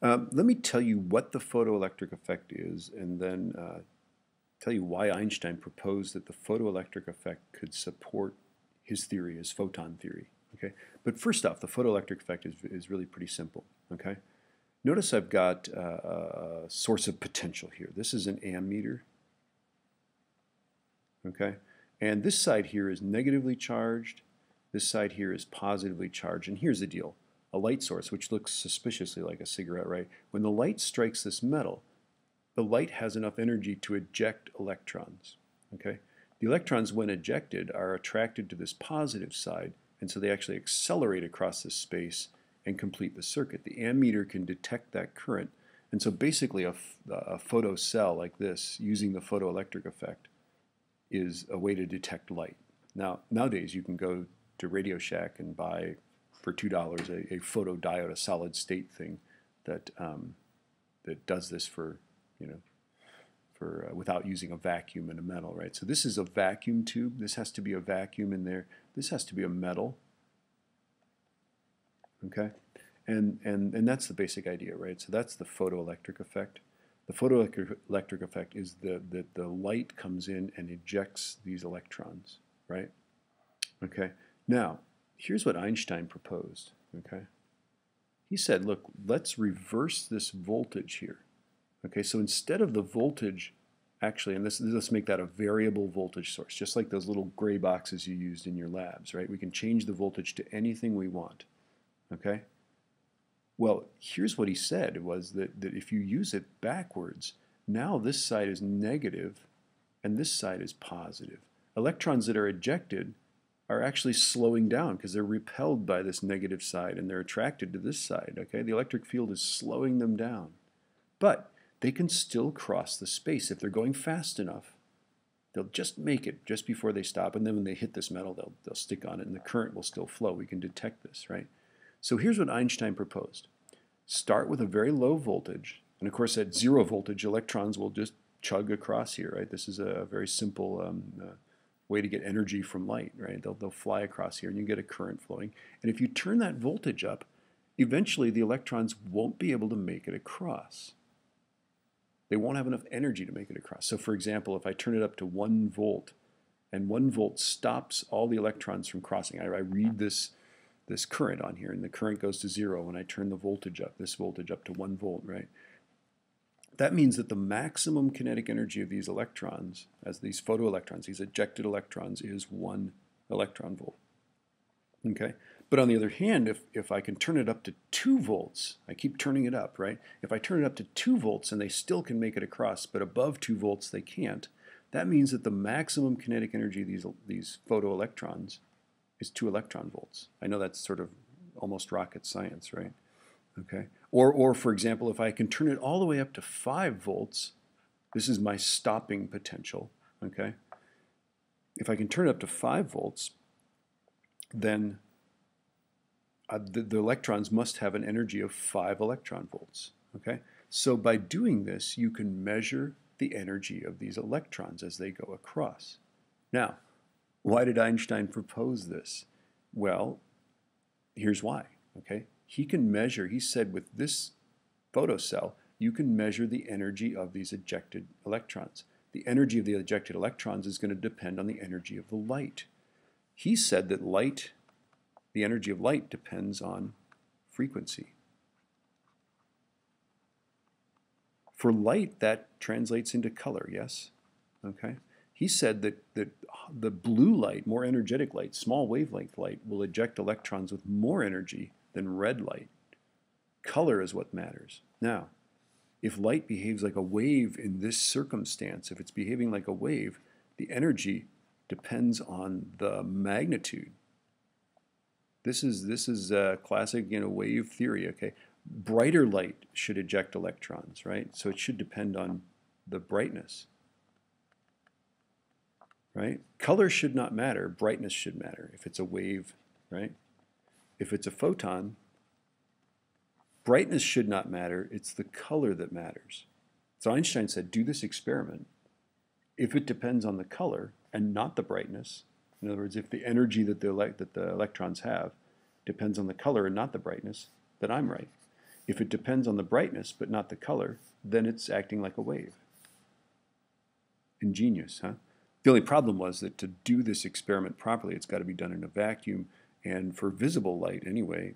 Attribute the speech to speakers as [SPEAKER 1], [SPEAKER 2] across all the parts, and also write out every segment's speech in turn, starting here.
[SPEAKER 1] Let me tell you what the photoelectric effect is, and then tell you why Einstein proposed that the photoelectric effect could support his theory, his photon theory. Okay, but first off, the photoelectric effect is really pretty simple. Okay, notice I've got a source of potential here. This is an ammeter. Okay, and this side here is negatively charged. This side here is positively charged. And here's the deal. A light source, which looks suspiciously like a cigarette, right? When the light strikes this metal, the light has enough energy to eject electrons. Okay? The electrons, when ejected, are attracted to this positive side, and so they actually accelerate across this space and complete the circuit. The ammeter can detect that current, and so basically a photo cell like this, using the photoelectric effect, is a way to detect light. Now, nowadays you can go to Radio Shack and buy for $2 a photodiode, a solid state thing that that does this for without using a vacuum and a metal, right? So this is a vacuum tube. This has to be a vacuum in there. This has to be a metal. Okay, and that's the basic idea, right? So that's the photoelectric effect. The photoelectric effect is that the light comes in and ejects these electrons, right? Okay. Now, here's what Einstein proposed, okay? He said, look, let's reverse this voltage here. Okay, so instead of the voltage, actually, and let's make that a variable voltage source, just like those little gray boxes you used in your labs, right? We can change the voltage to anything we want, okay? Well, here's what he said, was that if you use it backwards, now this side is negative and this side is positive. Electrons that are ejected are actually slowing down because they're repelled by this negative side and they're attracted to this side, okay? The electric field is slowing them down. But they can still cross the space if they're going fast enough. They'll just make it just before they stop, and then when they hit this metal, they'll stick on it and the current will still flow. We can detect this, right? So here's what Einstein proposed. Start with a very low voltage, and of course at 0 voltage, electrons will just chug across here, right? This is a very simple way to get energy from light, right? They'll fly across here and you get a current flowing. And if you turn that voltage up, eventually the electrons won't be able to make it across. They won't have enough energy to make it across. So for example, if I turn it up to 1 volt, and 1 volt stops all the electrons from crossing, I read this current on here, and the current goes to 0 when I turn the voltage up, this voltage up to 1 volt, right? That means that the maximum kinetic energy of these electrons, as these photoelectrons, these ejected electrons, is 1 electron volt. Okay? But on the other hand, if I can turn it up to 2 volts, I keep turning it up, right? If I turn it up to 2 volts and they still can make it across, but above 2 volts they can't, that means that the maximum kinetic energy of these photoelectrons is 2 electron volts. I know that's sort of almost rocket science, right? Okay. Or for example, if I can turn it all the way up to 5 volts, this is my stopping potential, okay? If I can turn it up to 5 volts, then the electrons must have an energy of 5 electron volts, okay? So by doing this, you can measure the energy of these electrons as they go across. Now, why did Einstein propose this? Well, here's why, okay? He can measure, he said, with this photocell, you can measure the energy of these ejected electrons. The energy of the ejected electrons is going to depend on the energy of the light. He said that light, the energy of light, depends on frequency. For light, that translates into color, yes? Okay? He said that the blue light, more energetic light, small wavelength light, will eject electrons with more energy than red light. Color is what matters. Now, if light behaves like a wave in this circumstance, if it's behaving like a wave, the energy depends on the magnitude. This is classic, wave theory, okay? Brighter light should eject electrons, right? So it should depend on the brightness, right? Color should not matter, brightness should matter if it's a wave, right? If it's a photon, brightness should not matter, it's the color that matters. So Einstein said, do this experiment. If it depends on the color and not the brightness, in other words, if the energy that the electrons have depends on the color and not the brightness, then I'm right. If it depends on the brightness but not the color, then it's acting like a wave. Ingenious, huh? The only problem was that to do this experiment properly, it's got to be done in a vacuum, and for visible light anyway,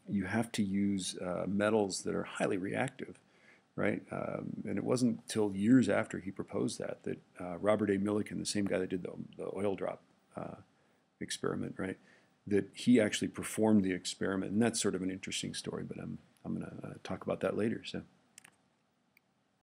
[SPEAKER 1] you have to use metals that are highly reactive, right? And it wasn't until years after he proposed that Robert A. Millikan, the same guy that did the oil drop experiment, right, that he actually performed the experiment. And that's sort of an interesting story, but I'm going to talk about that later. So.